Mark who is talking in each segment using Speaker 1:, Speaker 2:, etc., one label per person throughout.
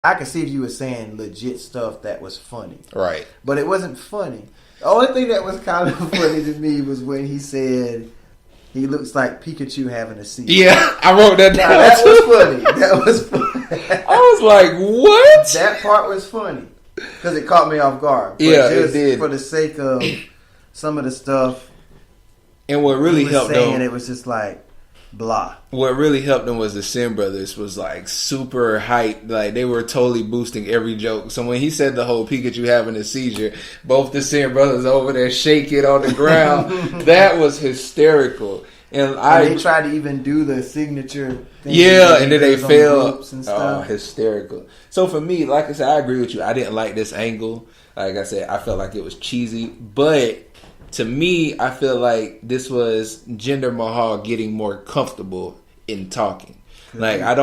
Speaker 1: I could see if you were saying legit stuff that was funny.
Speaker 2: Right.
Speaker 1: But it wasn't funny. The only thing that was kind of funny to me was when he said he looks like Pikachu having a seizure.
Speaker 2: Yeah, I wrote that down.
Speaker 1: That was funny. That was funny.
Speaker 2: I was like, what?
Speaker 1: That part was funny because it caught me off guard. But
Speaker 2: yeah, it did.
Speaker 1: For the sake of some of the stuff,
Speaker 2: and what really helped
Speaker 1: them, it was just like blah.
Speaker 2: What really helped them was the Sin brothers was like super hyped. Like they were totally boosting every joke. So when he said the whole Pikachu having a seizure, both the Sin brothers over there shaking on the ground. That was hysterical. And they
Speaker 1: tried to even do the signature thing.
Speaker 2: Yeah, and then they failed.
Speaker 1: Oh,
Speaker 2: hysterical. So for me, like I said, I agree with you. I didn't like this angle. Like I said, I felt like it was cheesy. But to me, I feel like this was Jinder Mahal getting more comfortable in talking. Like I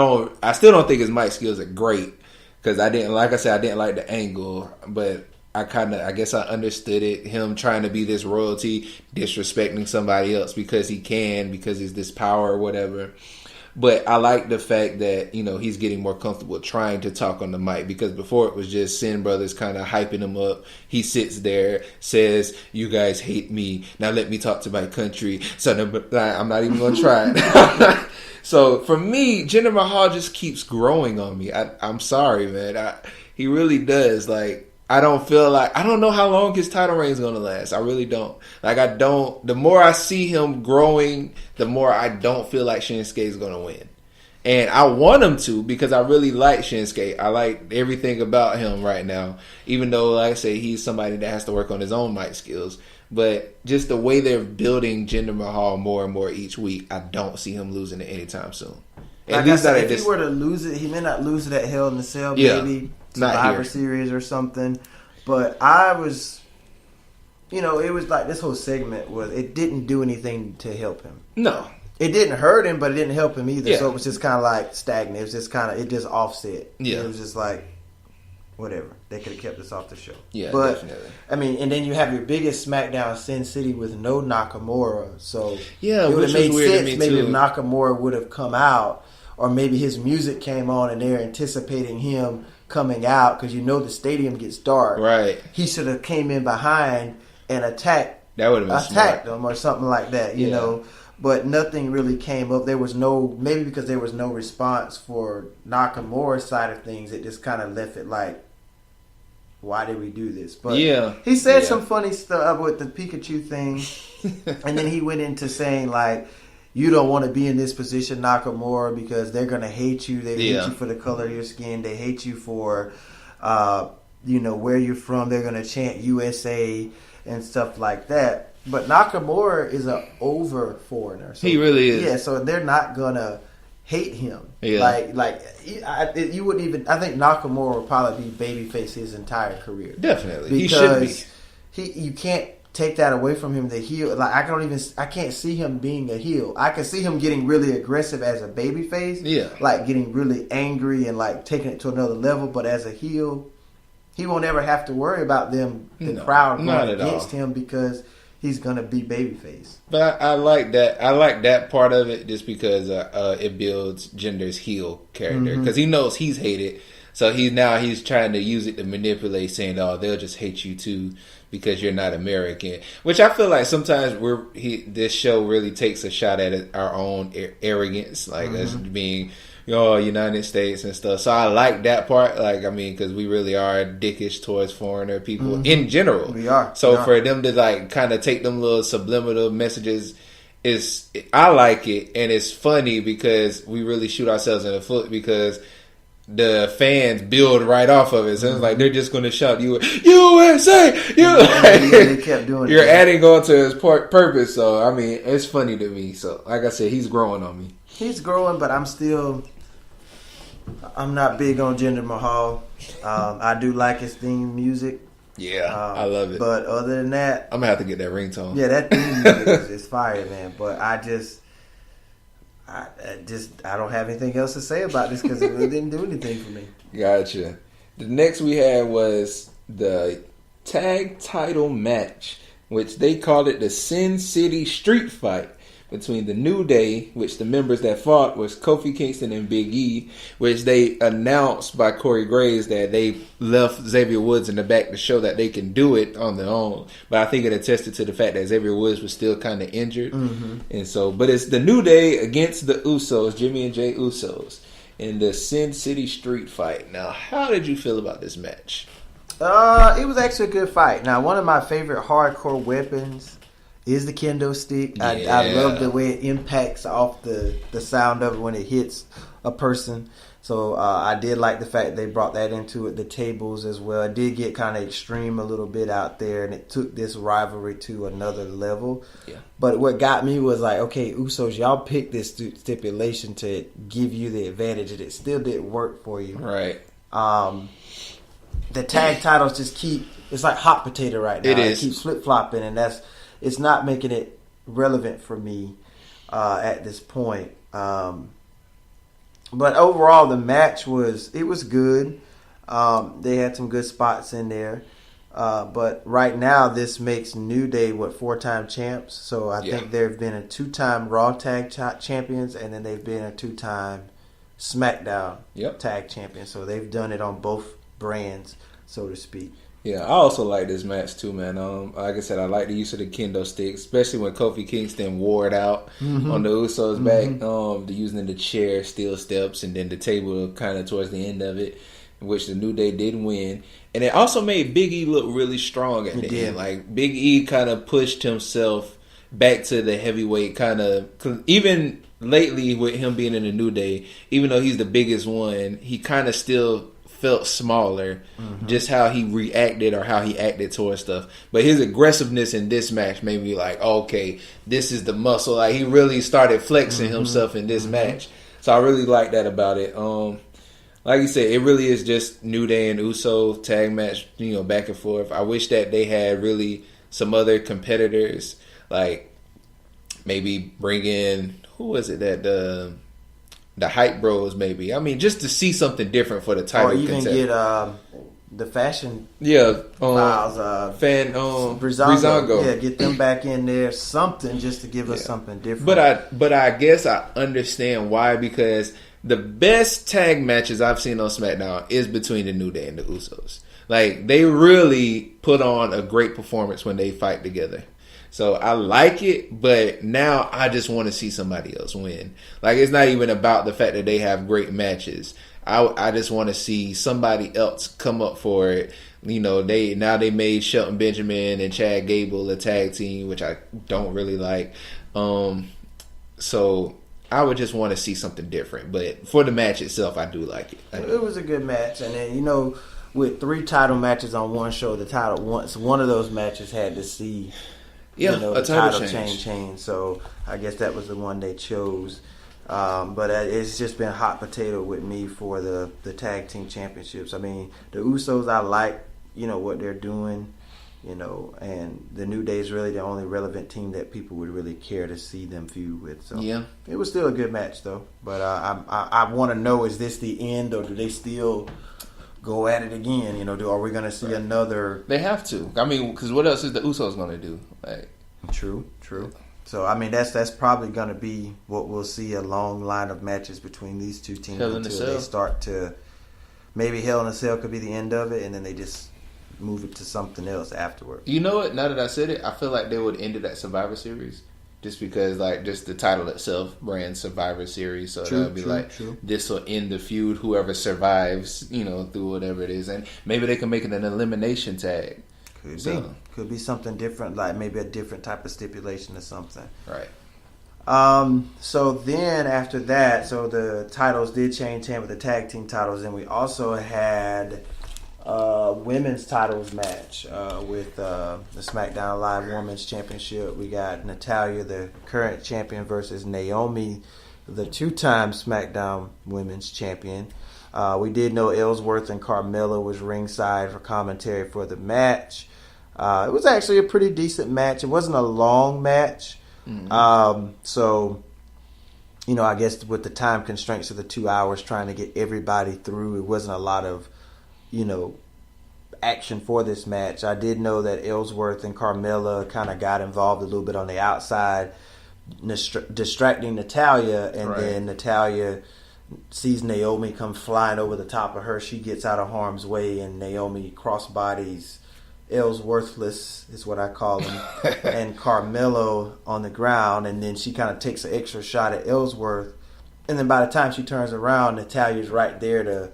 Speaker 2: still don't think his mic skills are great because I didn't like the angle, but I guess I understood it. Him trying to be this royalty, disrespecting somebody else because he's this power or whatever. But I like the fact that, he's getting more comfortable trying to talk on the mic because before it was just Sin Brothers kind of hyping him up. He sits there, says, "You guys hate me. Now let me talk to my country." So I'm not even going to try it. So for me, Jinder Mahal just keeps growing on me. I'm sorry, man. He really does. Like, I don't know how long his title reign is going to last. I really don't. The more I see him growing, the more I don't feel like Shinsuke is going to win. And I want him to because I really like Shinsuke. I like everything about him right now. Even though, like I say, he's somebody that has to work on his own mic skills. But just the way they're building Jinder Mahal more and more each week, I don't see him losing it anytime soon.
Speaker 1: At least if he were to lose it, he may not lose it at Hell in the Cell, maybe Survivor Series or something. But I was, it was like this whole segment it didn't do anything to help him.
Speaker 2: No.
Speaker 1: It didn't hurt him, but it didn't help him either. Yeah. So it was just kind of like stagnant. It was just it just offset. Yeah. It was just like, whatever. They could have kept this off the show.
Speaker 2: Yeah, definitely.
Speaker 1: I mean, and then you have your biggest SmackDown Sin City with no Nakamura. So
Speaker 2: yeah,
Speaker 1: it would have made sense maybe
Speaker 2: too.
Speaker 1: If Nakamura would have come out, or maybe his music came on and they're anticipating him coming out because the stadium gets dark.
Speaker 2: Right.
Speaker 1: He should have came in behind and attacked them or something like that, you know. But nothing really came up. There was maybe because there was no response for Nakamura's side of things, it just kind of left it like, why did we do this? But he said some funny stuff with the Pikachu thing. And then he went into saying like, you don't want to be in this position, Nakamura, because they're going to hate you. They hate you for the color of your skin. They hate you for, where you're from. They're going to chant USA and stuff like that. But Nakamura is an over foreigner. So,
Speaker 2: he really is.
Speaker 1: Yeah, so they're not going to hate him.
Speaker 2: Yeah.
Speaker 1: You wouldn't even... I think Nakamura would probably be babyface his entire career.
Speaker 2: Definitely. He should be.
Speaker 1: You can't take that away from him, the heel. Like, I can't see him being a heel. I can see him getting really aggressive as a babyface.
Speaker 2: Yeah. Like,
Speaker 1: getting really angry and, like, taking it to another level. But as a heel, he won't ever have to worry about the crowd going against him because he's going to be babyface.
Speaker 2: But I like that. I like that part of it just because it builds Jinder's heel character. Because he knows he's hated. So he's trying to use it to manipulate, saying, "Oh, they'll just hate you too because you're not American." Which I feel like sometimes this show really takes a shot at our own arrogance, like us being, United States and stuff. So I like that part, because we really are dickish towards foreigner people in general.
Speaker 1: We are.
Speaker 2: So for them to kind of take them little subliminal messages, I like it, and it's funny because we really shoot ourselves in the foot because the fans build right off of it. So it's like they're just going to shout USA.
Speaker 1: They kept doing
Speaker 2: You're adding on to his purpose. So I mean, it's funny to me. So like I said, he's growing on me.
Speaker 1: He's growing, but I'm not big on Jinder Mahal. I do like his theme music.
Speaker 2: Yeah, I love it.
Speaker 1: But other than that,
Speaker 2: I'm gonna have to get that ringtone.
Speaker 1: Yeah, that theme music is fire, man. But I don't have anything else to say about this because it really didn't do anything for me.
Speaker 2: Gotcha. The next we had was the tag title match, which they called it the Sin City Street Fight between the New Day, which the members that fought was Kofi Kingston and Big E, which they announced by Corey Graves that they left Xavier Woods in the back to show that they can do it on their own. But I think it attested to the fact that Xavier Woods was still kind of injured. Mm-hmm. And so, but it's the New Day against the Usos, Jimmy and Jay Usos, in the Sin City Street Fight. Now, how did you feel about this match?
Speaker 1: It was actually a good fight. Now, one of my favorite hardcore weapons is the kendo stick. Yeah. I love the way it impacts off the sound of it when it hits a person. So I did like the fact they brought that into it. The tables as well. It did get kind of extreme a little bit out there, and it took this rivalry to another level. Yeah. But what got me was like, okay, Usos, y'all picked this stipulation to give you the advantage, and it still didn't work for you.
Speaker 2: Right.
Speaker 1: The tag titles just it's like hot potato right now. It keeps flip-flopping, and it's not making it relevant for me at this point. But overall, the match was good. They had some good spots in there. But right now, this makes New Day, 4-time champs. So I think they've been a 2-time Raw tag champions, and then they've been a 2-time Smackdown tag champions. So they've done it on both brands, so to speak.
Speaker 2: Yeah, I also like this match too, man. Like I said, I like the use of the kendo stick, especially when Kofi Kingston wore it out on the Usos' back, the using the chair, steel steps, and then the table kind of towards the end of it, in which the New Day did win. And it also made Big E look really strong at the end. Like, Big E kind of pushed himself back to the heavyweight kind of, even lately with him being in the New Day, even though he's the biggest one, he kind of still felt smaller, just how he reacted or how he acted towards stuff. But his aggressiveness in this match made me like, okay, this is the muscle. Like, he really started flexing himself in this match. So I really like that about it. Like you said, it really is just New Day and Uso tag match, back and forth. I wish that they had really some other competitors, like maybe bring in, who was it that the Hype Bros, maybe. I mean, just to see something different for the title.
Speaker 1: Or even get the fashion
Speaker 2: files.
Speaker 1: Brizongo. Yeah, get them back in there. Something just to give us something different.
Speaker 2: But I guess I understand why, because the best tag matches I've seen on SmackDown is between the New Day and the Usos. Like, they really put on a great performance when they fight together. So I like it, but now I just want to see somebody else win. Like, it's not even about the fact that they have great matches. I just want to see somebody else come up for it. They made Shelton Benjamin and Chad Gable a tag team, which I don't really like. So I would just want to see something different. But for the match itself, I do like it.
Speaker 1: It was a good match, and then with 3 title matches on one show, one of those matches had to see. A title change. So I guess that was the one they chose. But it's just been hot potato with me for the tag team championships. I mean, the Usos, I like, what they're doing, and the New Day is really the only relevant team that people would really care to see them feud with. So it was still a good match, though. But I want to know, is this the end, or do they still go at it again? Are we going to see another?
Speaker 2: They have to. I mean, because what else is the Usos going to do? Like,
Speaker 1: True. So I mean, that's probably going to be what we'll see, a long line of matches between these two teams until they start to. Maybe Hell in a Cell could be the end of it, and then they just move it to something else afterward.
Speaker 2: You know what? Now that I said it, I feel like they would end it at Survivor Series. Just because, just the title itself, brand Survivor Series, so that would be this will end the feud. Whoever survives, through whatever it is, and maybe they can make it an elimination tag.
Speaker 1: Could be something different, like maybe a different type of stipulation or something.
Speaker 2: Right.
Speaker 1: So then after that, the titles did change hands with the tag team titles, and we also had women's titles match with the SmackDown Live Women's Championship. We got Natalya, the current champion, versus Naomi, the 2-time SmackDown Women's Champion. We did know Ellsworth and Carmella was ringside for commentary for the match. It was actually a pretty decent match. It wasn't a long match. So, I guess with the time constraints of the 2 hours trying to get everybody through, it wasn't a lot of, action for this match. I did know that Ellsworth and Carmella kind of got involved a little bit on the outside, distracting Natalya, and then Natalya sees Naomi come flying over the top of her. She gets out of harm's way, and Naomi crossbodies Ellsworthless is what I call him, and Carmelo on the ground, and then she kind of takes an extra shot at Ellsworth, and then by the time she turns around, Natalya's right there to,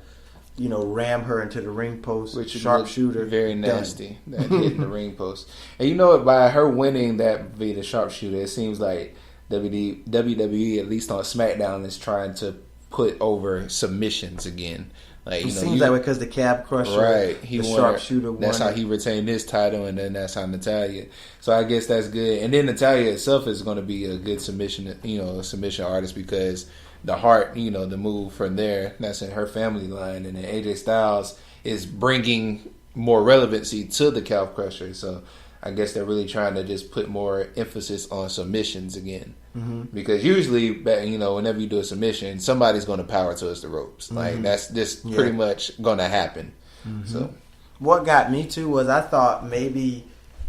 Speaker 1: ram her into the ring post.
Speaker 2: Which
Speaker 1: sharpshooter,
Speaker 2: very nasty, that hit in the ring post. And you know what? By her winning that via the sharpshooter, it seems like WWE, at least on SmackDown, is trying to put over submissions again. Like,
Speaker 1: it seems that way because the Cab Crusher,
Speaker 2: right?
Speaker 1: The sharpshooter won.
Speaker 2: That's how he retained his title, and then that's how Natalya. So I guess that's good. And then Natalya itself is going to be a good submission, a submission artist, because the Heart, the move from there, that's in her family line, and then AJ Styles is bringing more relevancy to the Cab Crusher. So I guess they're really trying to just put more emphasis on submissions again. Mm-hmm. Because usually, whenever you do a submission, somebody's going to power towards the ropes. Mm-hmm. Like, that's just pretty much going to happen. Mm-hmm. So,
Speaker 1: what got me too was I thought maybe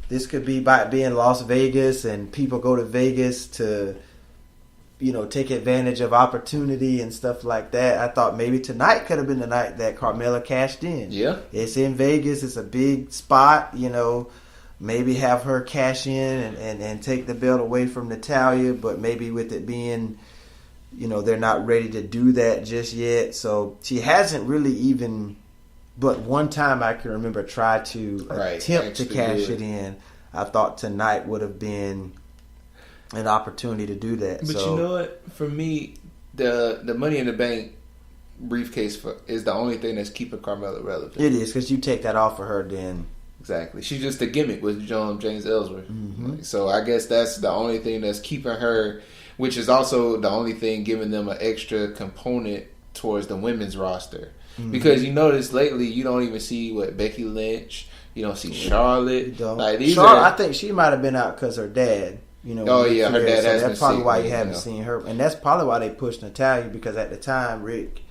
Speaker 1: this could be by being Las Vegas, and people go to Vegas to, take advantage of opportunity and stuff like that. I thought maybe tonight could have been the night that Carmella cashed in.
Speaker 2: Yeah, it's
Speaker 1: in Vegas. It's a big spot. Maybe have her cash in and take the belt away from Natalya, but maybe with it being, they're not ready to do that just yet. So she hasn't really even, but one time I can remember, tried to attempt to cash it in. I thought tonight would have been an opportunity to do that.
Speaker 2: But you know what? For me, the Money in the Bank briefcase is the only thing that's keeping Carmella relevant.
Speaker 1: It is, because you take that off of her, then...
Speaker 2: Exactly. She's just a gimmick with James Ellsworth.
Speaker 1: Mm-hmm.
Speaker 2: So I guess that's the only thing that's keeping her, which is also the only thing giving them an extra component towards the women's roster. Mm-hmm. Because you notice lately, you don't even see Becky Lynch. You don't see Charlotte.
Speaker 1: You don't. Like, Charlotte, I think she might have been out because her dad.
Speaker 2: Her dad has been
Speaker 1: that's probably why you haven't seen her. And that's probably why they pushed Natalya, because at the time, Rick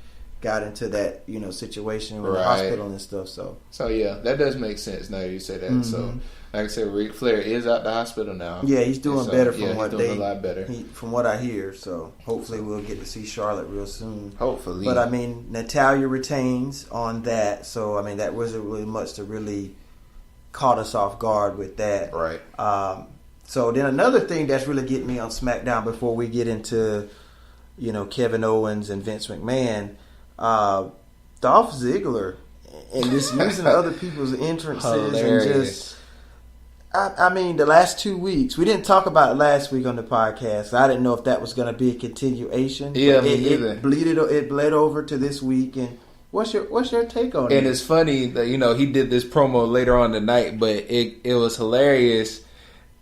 Speaker 1: got into that, situation with the hospital and stuff. So
Speaker 2: yeah, that does make sense now you say that. Mm-hmm. So like I said, Ric Flair is out the hospital now.
Speaker 1: Yeah, he's doing better from what
Speaker 2: a lot better.
Speaker 1: From what I hear. So hopefully we'll get to see Charlotte real soon.
Speaker 2: Hopefully.
Speaker 1: But I mean, Natalya retains on that. So I mean, that wasn't really much to really caught us off guard with that.
Speaker 2: Right.
Speaker 1: So then another thing that's really getting me on SmackDown before we get into, Kevin Owens and Vince McMahon. Dolph Ziggler and just using other people's entrances.
Speaker 2: Hilarious.
Speaker 1: And just, I mean, the last 2 weeks, we didn't talk about it last week on the podcast. I didn't know if that was going to be a continuation.
Speaker 2: Yeah, me neither.
Speaker 1: It bled over to this week. And what's your take on it?
Speaker 2: And it's funny that he did this promo later on tonight, but it was hilarious.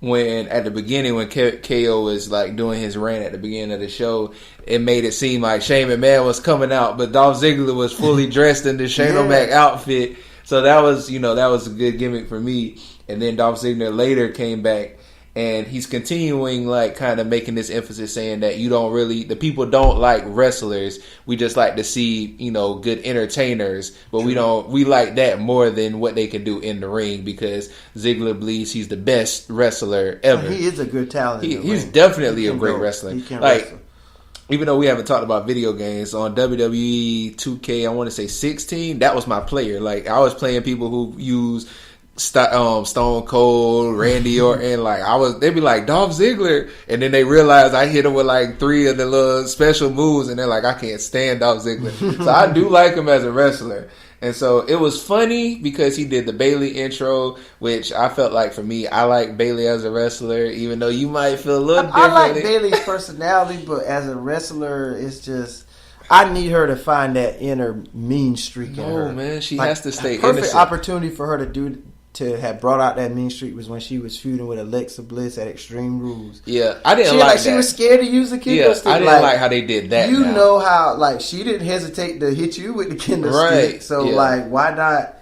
Speaker 2: When at the beginning, when KO was like doing his rant at the beginning of the show, it made it seem like Shane McMahon was coming out, but Dolph Ziggler was fully dressed in the Shane O'Mac outfit. So that was a good gimmick for me. And then Dolph Ziggler later came back, and he's continuing like kind of making this emphasis, saying that the people don't like wrestlers. We just like to see, good entertainers, but we like that more than what they can do in the ring, because Ziggler believes he's the best wrestler ever.
Speaker 1: He is a good talent.
Speaker 2: He's definitely a great wrestler.
Speaker 1: He can wrestle.
Speaker 2: Even though we haven't talked about video games, on WWE 2K, I want to say 16, that was my player. Like, I was playing people who use Stone Cold, Randy Orton, they'd be like, Dolph Ziggler, and then they realize I hit him with like 3 of the little special moves, and they're like, I can't stand Dolph Ziggler. So I do like him as a wrestler. And so it was funny because he did the Bayley intro, which I felt like, for me, I like Bayley as a wrestler, even though you might feel a little different.
Speaker 1: I like Bayley's personality, but as a wrestler, it's just, I need her to find that inner mean streak in her.
Speaker 2: No, man, she has to stay
Speaker 1: innocent.
Speaker 2: Perfect
Speaker 1: opportunity for her to have brought out that mean streak was when she was feuding with Alexa Bliss at Extreme Rules.
Speaker 2: Yeah, I didn't like that.
Speaker 1: She was scared to use the kendo stick.
Speaker 2: I didn't like how they did that.
Speaker 1: You know how, she didn't hesitate to hit you with the kendo stick. So, why not,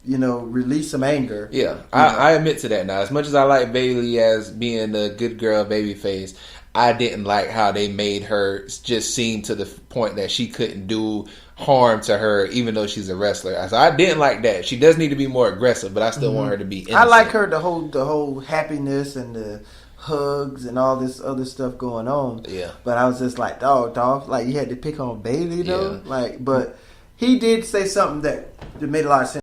Speaker 1: release some anger?
Speaker 2: Yeah, I admit to that now. As much as I like Bayley as being a good girl babyface, I didn't like how they made her just seem to the point that she couldn't do harm to her, even though she's a wrestler. So I didn't like that. She does need to be more aggressive, but I still want her to be innocent.
Speaker 1: I like her the whole happiness and the hugs and all this other stuff going on.
Speaker 2: Yeah.
Speaker 1: But I was just like, Dolph, like, you had to pick on Bayley, though. Yeah. Like, but he did say something that made a lot of sense.